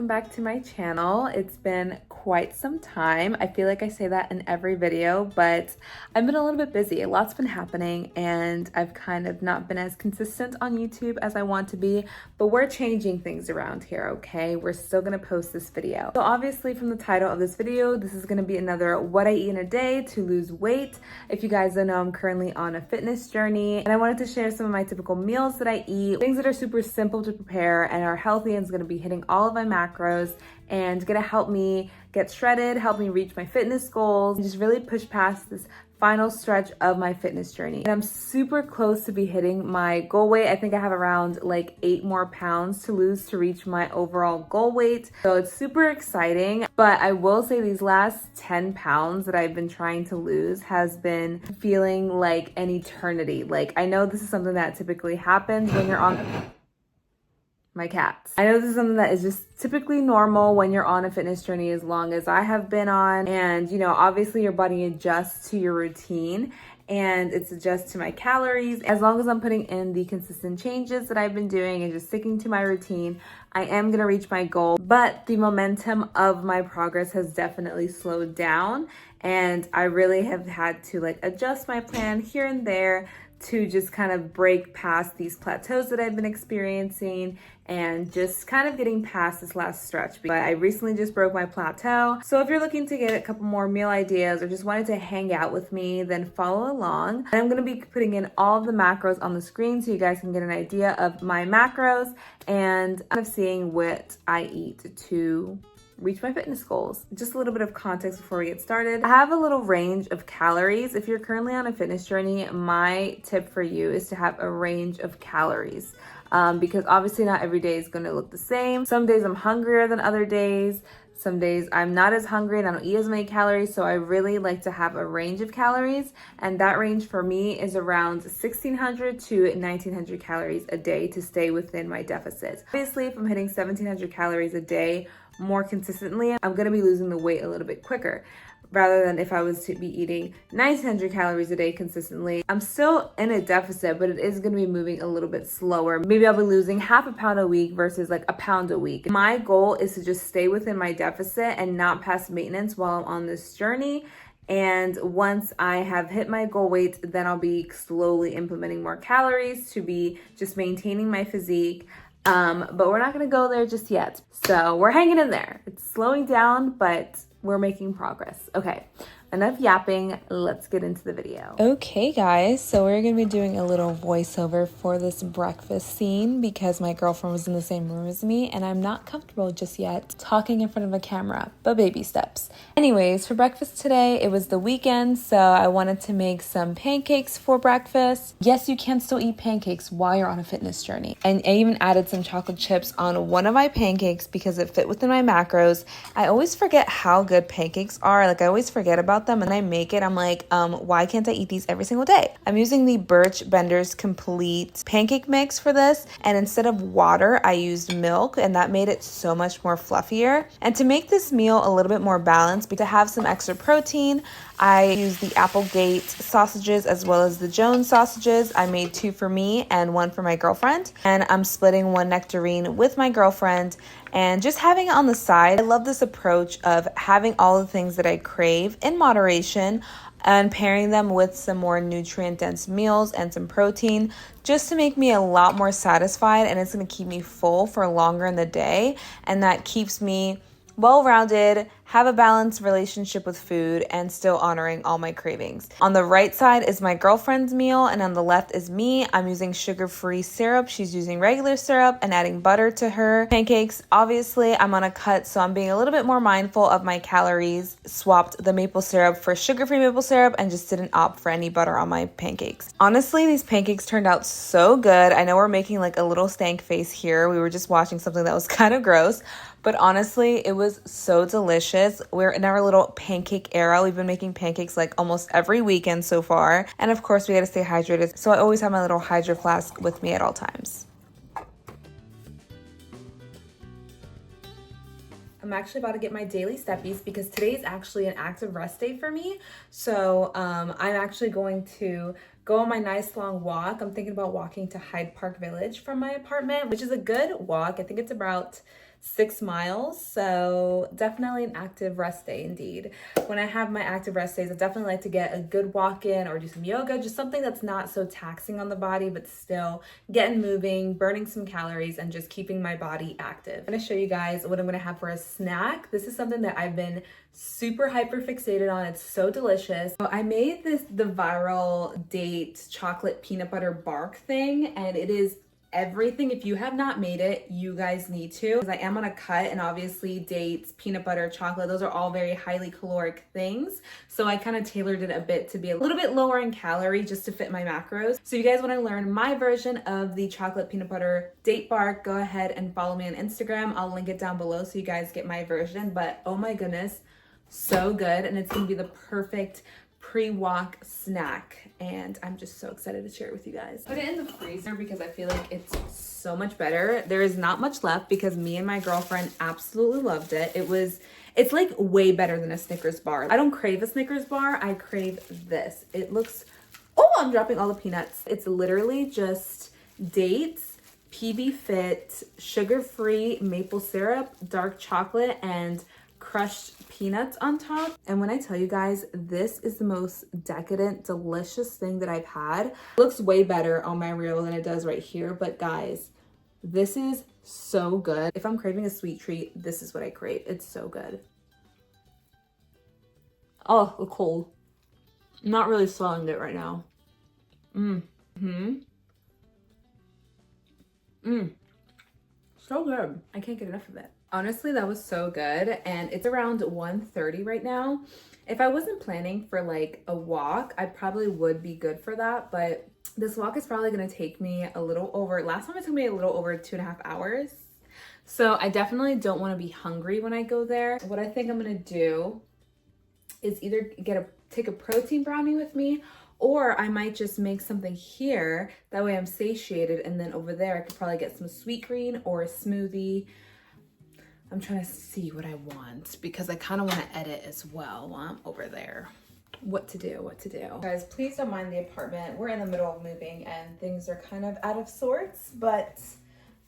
back to my channel. It's been quite some time. I feel like I say that in every video, but I've been a little bit busy. A lot's been happening and I've kind of not been as consistent on YouTube as I want to be, but we're changing things around here, okay? We're still gonna post this video. So obviously from the title of this video, this is gonna be another what I eat in a day to lose weight. If you guys don't know, I'm currently on a fitness journey and I wanted to share some of my typical meals that I eat, things that are super simple to prepare and are healthy and is gonna be hitting all of my macros and gonna help me get shredded, help me reach my fitness goals, and just really push past this final stretch of my fitness journey. And I'm super close to be hitting my goal weight. I think I have around like 8 more pounds to lose to reach my overall goal weight. So it's super exciting, but I will say these last 10 pounds that I've been trying to lose has been feeling like an eternity. Like I know this is something that typically happens when you're on my cats. I know this is something that is just typically normal when you're on a fitness journey as long as I have been on. And, you know, obviously your body adjusts to your routine and it's adjusts to my calories. As long as I'm putting in the consistent changes that I've been doing and just sticking to my routine, I am gonna reach my goal. But the momentum of my progress has definitely slowed down and I really have had to like adjust my plan here and there to just kind of break past these plateaus that I've been experiencing and just kind of getting past this last stretch. But I recently just broke my plateau. So if you're looking to get a couple more meal ideas or just wanted to hang out with me, then follow along. And I'm gonna be putting in all of the macros on the screen so you guys can get an idea of my macros and kind of seeing what I eat to reach my fitness goals. Just a little bit of context before we get started. I have a little range of calories. If you're currently on a fitness journey, my tip for you is to have a range of calories because obviously not every day is gonna look the same. Some days I'm hungrier than other days. Some days I'm not as hungry and I don't eat as many calories. So I really like to have a range of calories. And that range for me is around 1,600 to 1,900 calories a day to stay within my deficit. Obviously, if I'm hitting 1,700 calories a day more consistently, I'm gonna be losing the weight a little bit quicker rather than if I was to be eating 1,900 calories a day consistently. I'm still in a deficit, but it is gonna be moving a little bit slower. Maybe I'll be losing half a pound a week versus like a pound a week. My goal is to just stay within my deficit and not pass maintenance while I'm on this journey. And once I have hit my goal weight, then I'll be slowly implementing more calories to be just maintaining my physique. But we're not gonna go there just yet. So we're hanging in there. It's slowing down, but we're making progress. Okay, enough yapping, let's get into the video. Okay guys, so we're gonna be doing a little voiceover for this breakfast scene because my girlfriend was in the same room as me and I'm not comfortable just yet talking in front of a camera, but baby steps. Anyways, for breakfast today, it was the weekend, so I wanted to make some pancakes for breakfast. Yes, you can still eat pancakes while you're on a fitness journey. And I even added some chocolate chips on one of my pancakes because it fit within my macros. I always forget how good pancakes are. Like I always forget about them and I make it. I'm like, why can't I eat these every single day? I'm using the Birch Benders Complete pancake mix for this. And instead of water, I used milk and that made it so much more fluffier. And to make this meal a little bit more balanced, to have some extra protein, I used the Applegate sausages as well as the Jones sausages. I made 2 for me and 1 for my girlfriend. And I'm splitting 1 nectarine with my girlfriend and just having it on the side. I love this approach of having all the things that I crave in moderation and pairing them with some more nutrient-dense meals and some protein just to make me a lot more satisfied, and it's going to keep me full for longer in the day, and that keeps me well-rounded, have a balanced relationship with food, and still honoring all my cravings. On the right side is my girlfriend's meal, and on the left is me. I'm using sugar-free syrup. She's using regular syrup and adding butter to her pancakes. Obviously, I'm on a cut, so I'm being a little bit more mindful of my calories. Swapped the maple syrup for sugar-free maple syrup and just didn't opt for any butter on my pancakes. Honestly, these pancakes turned out so good. I know we're making like a little stank face here. We were just watching something that was kind of gross, but honestly, it was so delicious. We're in our little pancake era. We've been making pancakes like almost every weekend so far. And of course, we got to stay hydrated. So I always have my little Hydro Flask with me at all times. I'm actually about to get my daily steppies because today is actually an active rest day for me. So I'm actually going to go on my nice long walk. I'm thinking about walking to Hyde Park Village from my apartment, which is a good walk. I think it's about 6 miles, so definitely an active rest day indeed. When I have my active rest days, I definitely like to get a good walk in or do some yoga, just something that's not so taxing on the body, but still getting moving, burning some calories, and just keeping my body active. I'm gonna show you guys what I'm gonna have for a snack. This is something that I've been super hyper fixated on. It's so delicious. So I made the viral date chocolate peanut butter bark thing, and it is everything. If you have not made it, you guys need to, because I am on a cut, and obviously dates, peanut butter, chocolate, those are all very highly caloric things. So I kind of tailored it a bit to be a little bit lower in calorie just to fit my macros. So if you guys want to learn my version of the chocolate peanut butter date bark, go ahead and follow me on Instagram. I'll link it down below so you guys get my version. But oh my goodness, so good, and it's gonna be the perfect pre-walk snack, and I'm just so excited to share it with you guys. Put it in the freezer because I feel like it's so much better. There is not much left because me and my girlfriend absolutely loved it. It's like way better than a Snickers bar. I don't crave a Snickers bar, I crave this. It looks, oh, I'm dropping all the peanuts. It's literally just dates, PB Fit, sugar-free maple syrup, dark chocolate, and crushed peanuts on top. And when I tell you guys, this is the most decadent, delicious thing that I've had. It looks way better on my reel than it does right here, but guys, this is so good. If I'm craving a sweet treat, this is what I crave. It's so good. Oh, the cold. I'm not really swallowing it right now. So good. I can't get enough of it. Honestly, that was so good, and it's around 1:30 right now. If I wasn't planning for like a walk, I probably would be good for that, but this walk is probably gonna take me a little over, last time it took me a little over 2.5 hours. So I definitely don't wanna be hungry when I go there. What I think I'm gonna do is either take a protein brownie with me, or I might just make something here. That way I'm satiated, and then over there I could probably get some sweet green or a smoothie. I'm trying to see what I want because I kind of want to edit as well while I'm over there. What to do. Guys, please don't mind the apartment. We're in the middle of moving and things are kind of out of sorts, but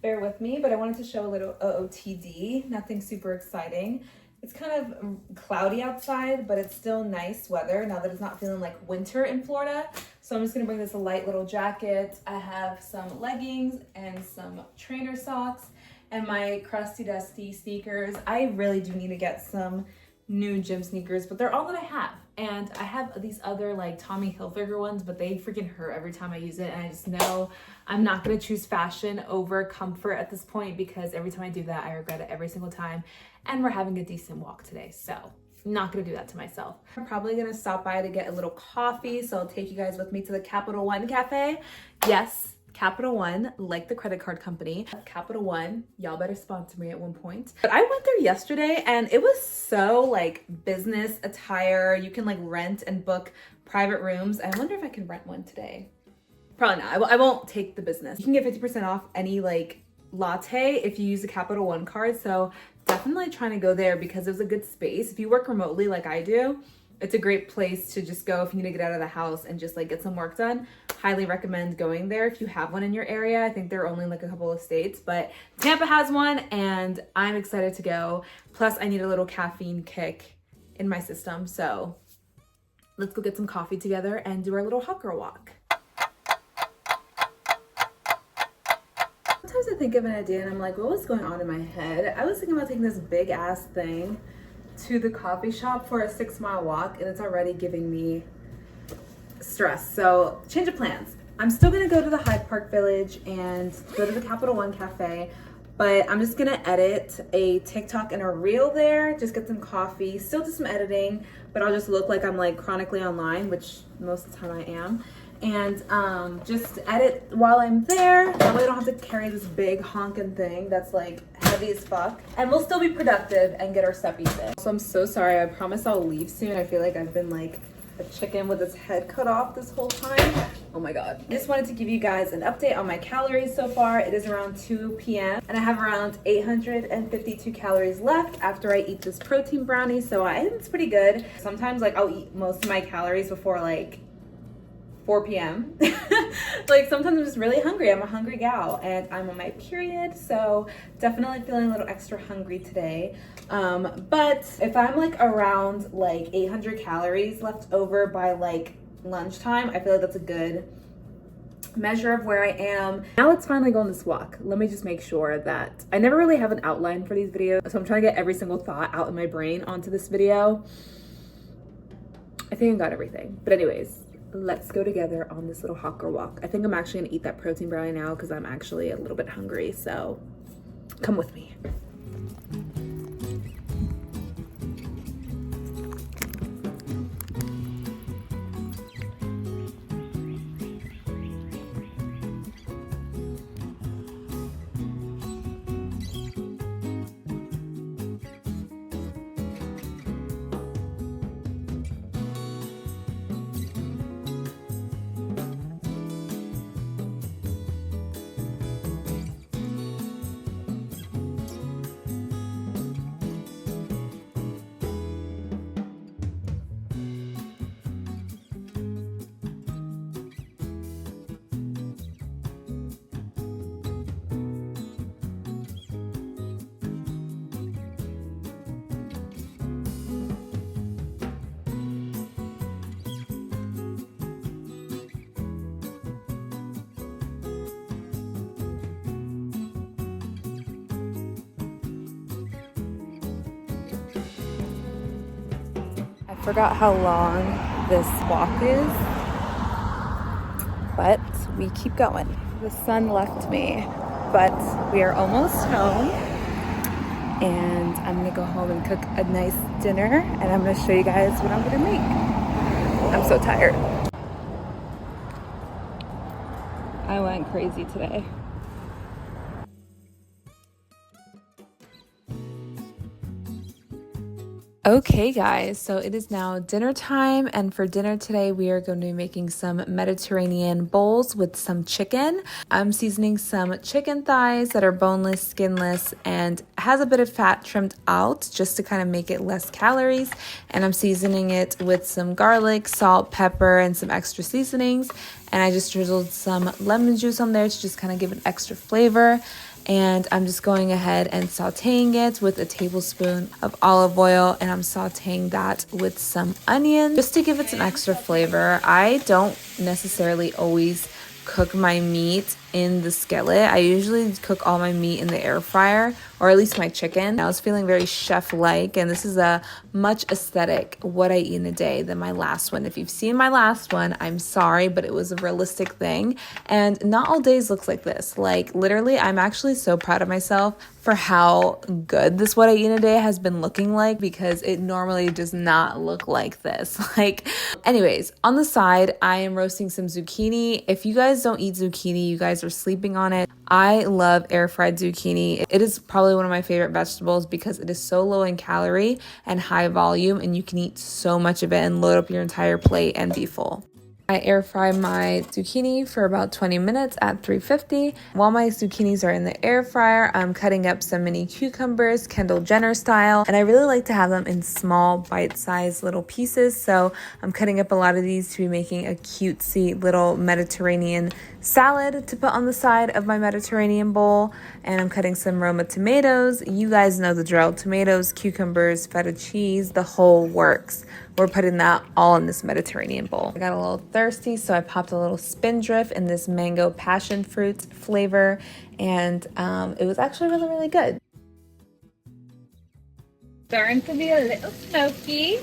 bear with me. But I wanted to show a little OOTD, nothing super exciting. It's kind of cloudy outside, but it's still nice weather now that it's not feeling like winter in Florida. So I'm just gonna bring this a light little jacket. I have some leggings and some trainer socks and my crusty dusty sneakers. I really do need to get some new gym sneakers, but they're all that I have. And I have these other like Tommy Hilfiger ones, but they freaking hurt every time I use it. And I just know I'm not gonna choose fashion over comfort at this point because every time I do that, I regret it every single time. And we're having a decent walk today, so I'm not gonna do that to myself. I'm probably gonna stop by to get a little coffee, so I'll take you guys with me to the Capital One Cafe. Yes, Capital One, like the credit card company. Capital One, y'all better sponsor me at one point. But I went there yesterday and it was so like business attire. You can like rent and book private rooms. I wonder if I can rent one today. Probably not. I won't take the business. You can get 50% off any like latte if you use the Capital One card. So definitely trying to go there because it was a good space. If you work remotely like I do, it's a great place to just go if you need to get out of the house and just like get some work done. Highly recommend going there if you have one in your area. I think there are only like a couple of states, but Tampa has one and I'm excited to go. Plus I need a little caffeine kick in my system. So let's go get some coffee together and do our little hot girl walk. Sometimes I think of an idea and I'm like, what was going on in my head? I was thinking about taking this big ass thing to the coffee shop for a 6-mile walk, and it's already giving me stress. So change of plans. I'm still gonna go to the Hyde Park Village and go to the Capital One Cafe, but I'm just gonna edit a TikTok and a reel there, just get some coffee, still do some editing, but I'll just look like I'm like chronically online, which most of the time I am. And just edit while I'm there. That way I don't have to carry this big honking thing that's like heavy as fuck. And we'll still be productive and get our steppies in. So I'm so sorry. I promise I'll leave soon. I feel like I've been like a chicken with its head cut off this whole time. Oh my God. I just wanted to give you guys an update on my calories so far. It is around 2 p.m. and I have around 852 calories left after I eat this protein brownie. So I think it's pretty good. Sometimes like I'll eat most of my calories before like 4 p.m. Like sometimes I'm just really hungry. I'm a hungry gal and I'm on my period, so definitely feeling a little extra hungry today. But if I'm like around like 800 calories left over by like lunchtime, I feel like that's a good measure of where I am. Now let's finally go on this walk. Let me just make sure that I never really have an outline for these videos, so I'm trying to get every single thought out in my brain onto this video. I think I got everything, but anyways, let's go together on this little hot girl walk. I think I'm actually gonna eat that protein brownie now because I'm actually a little bit hungry, so come with me. Forgot how long this walk is, but we keep going. The sun left me, but we are almost home, and I'm gonna go home and cook a nice dinner, and I'm gonna show you guys what I'm gonna make. I'm so tired. I went crazy today. Okay guys, so it is now dinner time, and for dinner today we are going to be making some Mediterranean bowls with some chicken. I'm seasoning some chicken thighs that are boneless, skinless, and has a bit of fat trimmed out just to kind of make it less calories, and I'm seasoning it with some garlic, salt, pepper, and some extra seasonings, and I just drizzled some lemon juice on there to just kind of give it extra flavor. And I'm just going ahead and sauteing it with a tablespoon of olive oil, and I'm sauteing that with some onions just to give it some extra flavor. I don't necessarily always cook my meat in the skillet. I usually cook all my meat in the air fryer, or at least my chicken. I was feeling very chef-like, and this is a much aesthetic what I eat in a day than my last one. If you've seen my last one, I'm sorry, but it was a realistic thing, and not all days looks like this. Like literally, I'm actually so proud of myself for how good this what I eat in a day has been looking like, because it normally does not look like this. Like, anyways, on the side, I am roasting some zucchini. If you guys don't eat zucchini, you guys are sleeping on it. I love air fried zucchini. It is probably one of my favorite vegetables because it is so low in calorie and high volume, and you can eat so much of it and load up your entire plate and be full. I air fry my zucchini for about 20 minutes at 350. While my zucchinis are in the air fryer, I'm cutting up some mini cucumbers, Kendall Jenner style, and I really like to have them in small bite-sized little pieces, so I'm cutting up a lot of these to be making a cutesy little Mediterranean salad to put on the side of my Mediterranean bowl. And I'm cutting some Roma tomatoes. You guys know the drill: tomatoes, cucumbers, feta cheese, the whole works. We're putting that all in this Mediterranean bowl. I got a little thirsty, so I popped a little Spindrift in this mango passion fruit flavor, and it was actually really, really good. Starting to be a little smoky.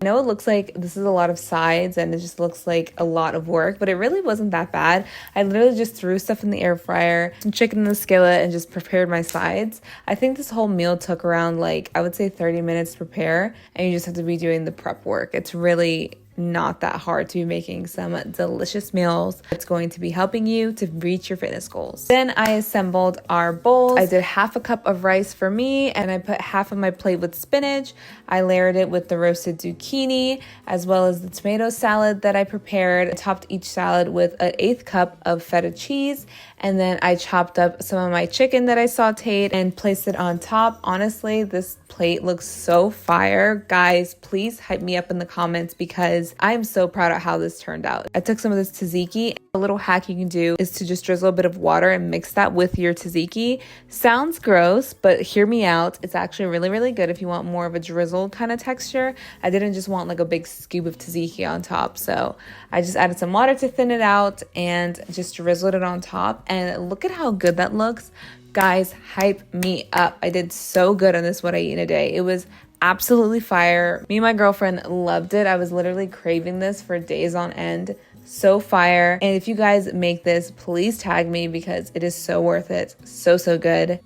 I know it looks like this is a lot of sides and it just looks like a lot of work, but it really wasn't that bad. I literally just threw stuff in the air fryer, some chicken in the skillet, and just prepared my sides. I think this whole meal took around, like, I would say 30 minutes to prepare, and you just have to be doing the prep work. It's really not that hard to be making some delicious meals. It's going to be helping you to reach your fitness goals. Then I assembled our bowls. I did half a cup of rice for me, and I put half of my plate with spinach. I layered it with the roasted zucchini as well as the tomato salad that I prepared. I topped each salad with an 1/8 cup of feta cheese, and then I chopped up some of my chicken that I sauteed and placed it on top. Honestly, this plate looks so fire. Guys, please hype me up in the comments because I am so proud of how this turned out. I took some of this tzatziki. A little hack you can do is to just drizzle a bit of water and mix that with your tzatziki. Sounds gross, but hear me out. It's actually really, really good if you want more of a drizzle kind of texture. I didn't just want like a big scoop of tzatziki on top, so I just added some water to thin it out and just drizzled it on top, and look at how good that looks. Guys, hype me up. I did so good on this What I Eat in a Day. It was absolutely fire. Me and my girlfriend loved it. I was literally craving this for days on end. So fire. And if you guys make this, please tag me because it is so worth it. So, so good.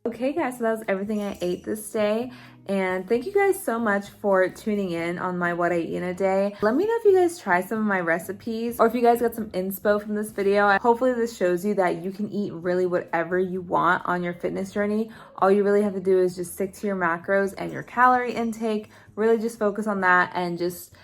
Okay guys, so that was everything I ate this day, and thank you guys so much for tuning in on my What I Eat in a Day. Let me know if you guys try some of my recipes or if you guys got some inspo from this video. Hopefully this shows you that you can eat really whatever you want on your fitness journey. All you really have to do is just stick to your macros and your calorie intake, really just focus on that and just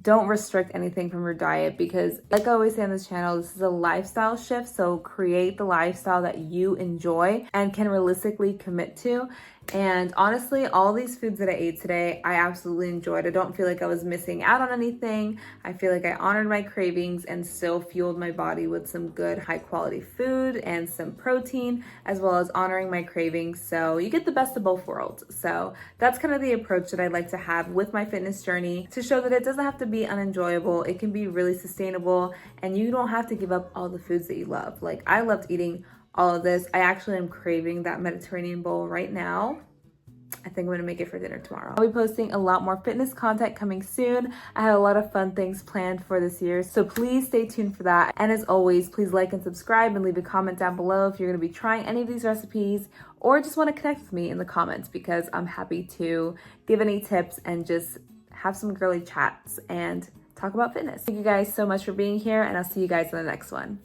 don't restrict anything from your diet, because like I always say on this channel, this is a lifestyle shift. So create the lifestyle that you enjoy and can realistically commit to. And honestly, all these foods that I ate today, I absolutely enjoyed. I don't feel like I was missing out on anything. I feel like I honored my cravings and still fueled my body with some good high quality food and some protein, as well as honoring my cravings. So you get the best of both worlds. So that's kind of the approach that I like to have with my fitness journey, to show that it doesn't have to be unenjoyable. It can be really sustainable and you don't have to give up all the foods that you love. Like I loved eating all of this. I actually am craving that Mediterranean bowl right now. I think I'm gonna make it for dinner tomorrow. I'll be posting a lot more fitness content coming soon. I have a lot of fun things planned for this year, so please stay tuned for that. And as always, please like and subscribe and leave a comment down below if you're gonna be trying any of these recipes or just wanna connect with me in the comments, because I'm happy to give any tips and just have some girly chats and talk about fitness. Thank you guys so much for being here, and I'll see you guys in the next one.